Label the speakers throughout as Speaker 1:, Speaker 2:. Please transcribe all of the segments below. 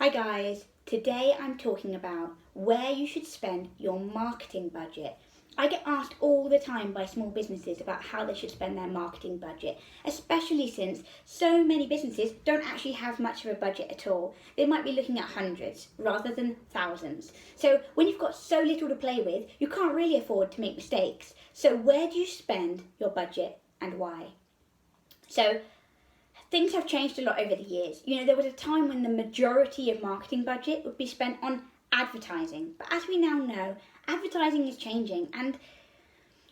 Speaker 1: Hi guys, today I'm talking about where you should spend your marketing budget. I get asked all the time by small businesses about how they should spend their marketing budget, especially since so many businesses don't actually have much of a budget at all. They might be looking at hundreds rather than thousands. So when you've got so little to play with, you can't really afford to make mistakes. So where do you spend your budget and why? So things have changed a lot over the years. There was a time when the majority of marketing budget would be spent on advertising. But as we now know, advertising is changing and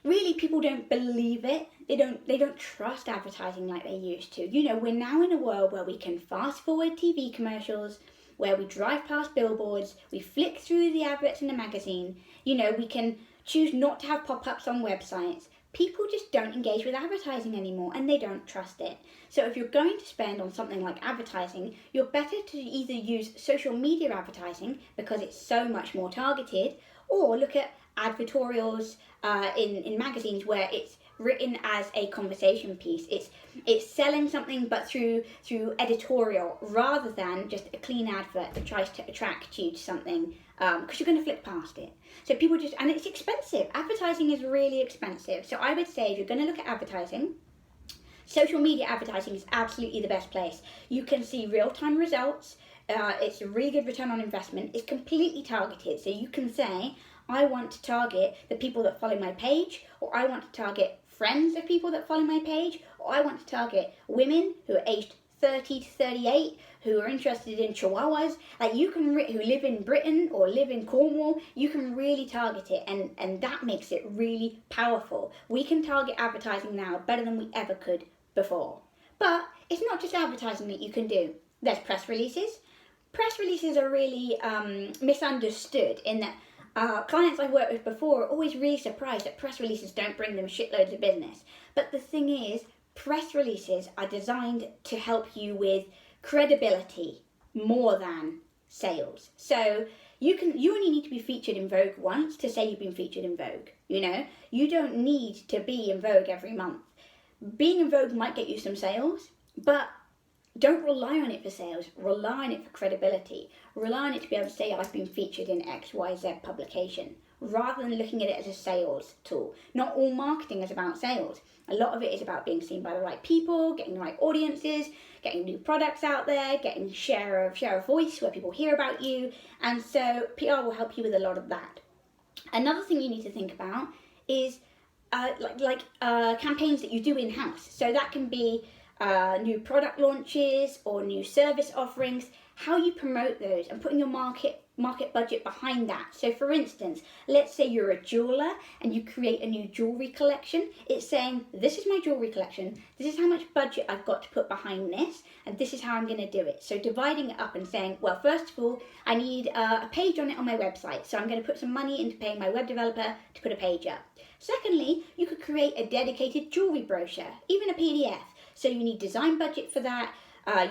Speaker 1: really people don't believe it. They don't trust advertising like they used to. We're now in a world where we can fast forward TV commercials, where we drive past billboards, we flick through the adverts in a magazine. We can choose not to have pop-ups on websites. People just don't engage with advertising anymore and they don't trust it. So if you're going to spend on something like advertising, you're better to either use social media advertising because it's so much more targeted, or look at advertorials in magazines where it's written as a conversation piece. It's selling something but through editorial rather than just a clean advert that tries to attract you to something because you're going to flick past it. So people and it's expensive. Advertising is really expensive. So I would say if you're going to look at advertising, social media advertising is absolutely the best place. You can see real-time results. It's a really good return on investment. It's completely targeted. So you can say, I want to target the people that follow my page, or I want to target friends of people that follow my page, or I want to target women who are aged 30 to 38 who are interested in chihuahuas. You can who live in Britain or live in Cornwall. You can really target it, and that makes it really powerful. We can target advertising now better than we ever could before. But it's not just advertising that you can do. There's press releases. Press releases are really misunderstood in that clients I've worked with before are always really surprised that press releases don't bring them shitloads of business. But the thing is, press releases are designed to help you with credibility more than sales. So you only need to be featured in Vogue once to say you've been featured in Vogue. You don't need to be in Vogue every month. Being in Vogue might get you some sales, but don't rely on it for sales. Rely on it for credibility. Rely on it to be able to say, I've been featured in XYZ publication, rather than looking at it as a sales tool. Not all marketing is about sales. A lot of it is about being seen by the right people, getting the right audiences, getting new products out there, getting share of voice where people hear about you. And so PR will help you with a lot of that. Another thing you need to think about is campaigns that you do in-house. So that can be new product launches or new service offerings, how you promote those and putting your market budget behind that. So for instance, let's say you're a jeweler and you create a new jewelry collection. It's saying, this is my jewelry collection, this is how much budget I've got to put behind this, and this is how I'm going to do it. So dividing it up and saying, well, first of all, I need a page on it on my website, so I'm going to put some money into paying my web developer to put a page up. Secondly, you could create a dedicated jewelry brochure, even a PDF. So you need design budget for that,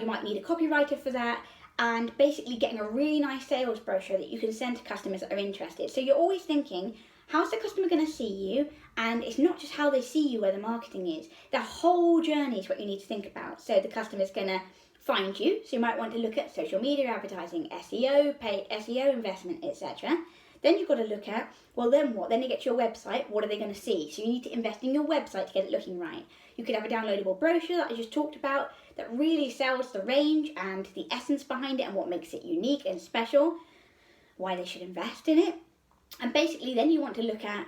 Speaker 1: you might need a copywriter for that, and basically getting a really nice sales brochure that you can send to customers that are interested. So you're always thinking, how's the customer going to see you? And it's not just how they see you where the marketing is. The whole journey is what you need to think about. So the customer's going to find you, so you might want to look at social media advertising, SEO, pay SEO investment, etc. Then you've got to look at, well then what? Then they get to your website, what are they going to see? So you need to invest in your website to get it looking right. You could have a downloadable brochure that I just talked about that really sells the range and the essence behind it and what makes it unique and special, why they should invest in it. And basically then you want to look at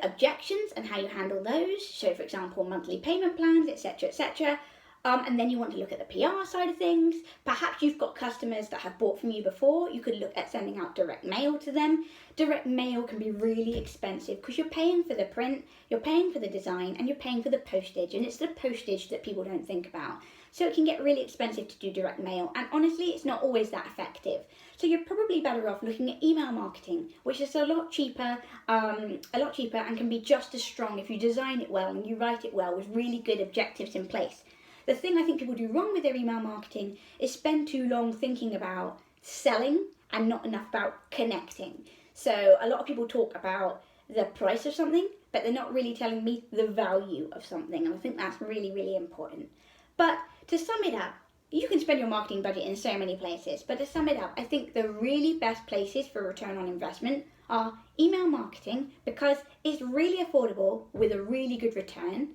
Speaker 1: objections and how you handle those. So for example, monthly payment plans, etc., etc. And then you want to look at the PR side of things. Perhaps you've got customers that have bought from you before. You could look at sending out direct mail to them. Direct mail can be really expensive because you're paying for the print, you're paying for the design, and you're paying for the postage. And it's the postage that people don't think about. So it can get really expensive to do direct mail. And honestly, it's not always that effective. So you're probably better off looking at email marketing, which is a lot cheaper and can be just as strong if you design it well and you write it well with really good objectives in place. The thing I think people do wrong with their email marketing is spend too long thinking about selling and not enough about connecting. So a lot of people talk about the price of something, but they're not really telling me the value of something. And I think that's really, really important. But to sum it up, you can spend your marketing budget in so many places, but to sum it up, I think the really best places for return on investment are email marketing, because it's really affordable with a really good return.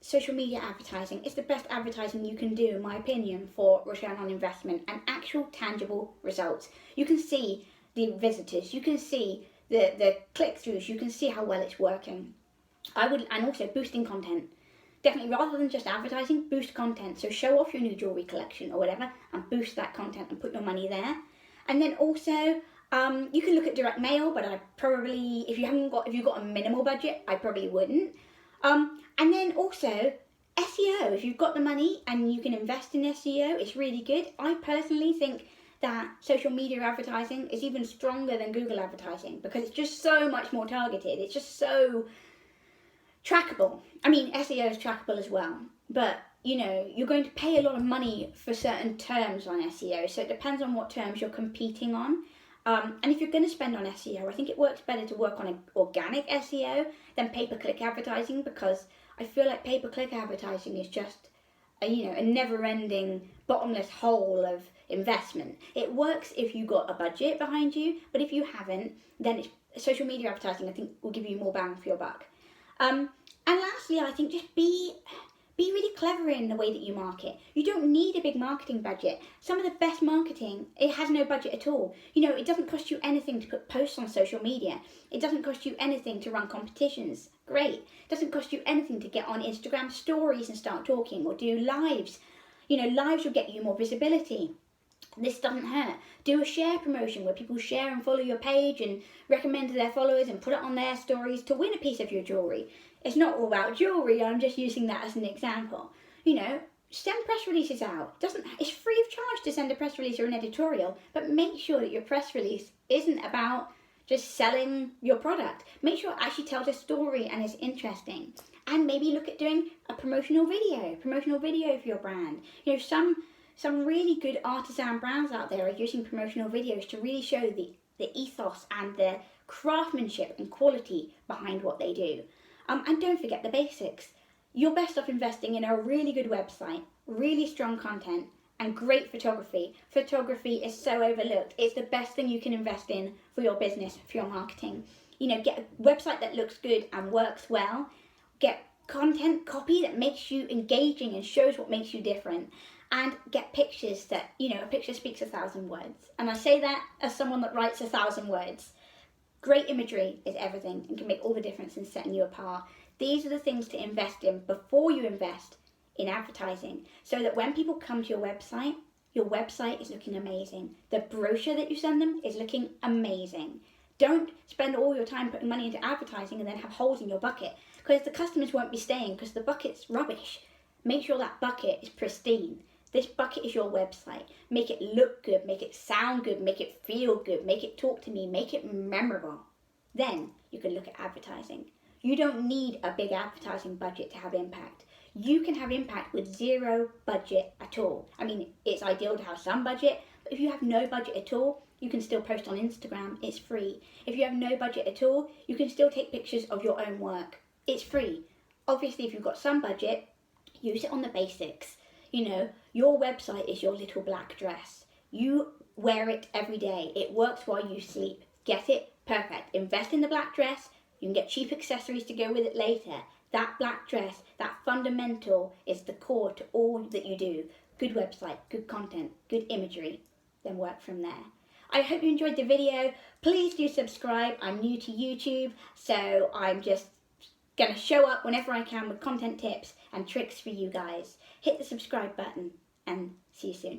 Speaker 1: Social media advertising is the best advertising you can do, in my opinion, for return on investment and actual tangible results. You can see the visitors, you can see the click-throughs, you can see how well it's working. And also boosting content. Definitely, rather than just advertising, boost content. So show off your new jewelry collection or whatever and boost that content and put your money there. And then also, you can look at direct mail, but I probably, if you've got a minimal budget, I probably wouldn't. And then also SEO, if you've got the money and you can invest in SEO, it's really good. I personally think that social media advertising is even stronger than Google advertising, because it's just so much more targeted. It's just so trackable. I mean, SEO is trackable as well, but you're going to pay a lot of money for certain terms on SEO, so it depends on what terms you're competing on. And if you're going to spend on SEO, I think it works better to work on organic SEO than pay-per-click advertising, because I feel like pay-per-click advertising is just a never-ending, bottomless hole of investment. It works if you got a budget behind you, but if you haven't, then social media advertising, I think, will give you more bang for your buck. And lastly, I think just be really clever in the way that you market. You don't need a big marketing budget. Some of the best marketing, it has no budget at all. It doesn't cost you anything to put posts on social media. It doesn't cost you anything to run competitions. Great. It doesn't cost you anything to get on Instagram stories and start talking or do lives. Lives will get you more visibility. This doesn't hurt. Do a share promotion where people share and follow your page and recommend to their followers and put it on their stories to win a piece of your jewellery. It's not all about jewellery, I'm just using that as an example. Send press releases out. It's free of charge to send a press release or an editorial, but make sure that your press release isn't about just selling your product. Make sure it actually tells a story and is interesting. And maybe look at doing a promotional video for your brand. Some really good artisan brands out there are using promotional videos to really show the ethos and the craftsmanship and quality behind what they do. And don't forget the basics. You're best off investing in a really good website, really strong content, and great photography. Photography is so overlooked. It's the best thing you can invest in for your business, for your marketing. Get a website that looks good and works well. Get content copy that makes you engaging and shows what makes you different. And get pictures that, a picture speaks 1,000 words. And I say that as someone that writes 1,000 words. Great imagery is everything and can make all the difference in setting you apart. These are the things to invest in before you invest in advertising, so that when people come to your website is looking amazing. The brochure that you send them is looking amazing. Don't spend all your time putting money into advertising and then have holes in your bucket, because the customers won't be staying because the bucket's rubbish. Make sure that bucket is pristine. This bucket is your website. Make it look good, make it sound good, make it feel good, make it talk to me, make it memorable. Then you can look at advertising. You don't need a big advertising budget to have impact. You can have impact with zero budget at all. I mean, it's ideal to have some budget, but if you have no budget at all, you can still post on Instagram. It's free. If you have no budget at all, you can still take pictures of your own work. It's free. Obviously, if you've got some budget, use it on the basics. Your website is your little black dress. You wear it every day. It works while you sleep. Get it? Perfect. Invest in the black dress. You can get cheap accessories to go with it later. That black dress, that fundamental, is the core to all that you do. Good website, good content, good imagery. Then work from there. I hope you enjoyed the video. Please do subscribe. I'm new to YouTube, so I'm just going to show up whenever I can with content tips and tricks for you guys. Hit the subscribe button and see you soon.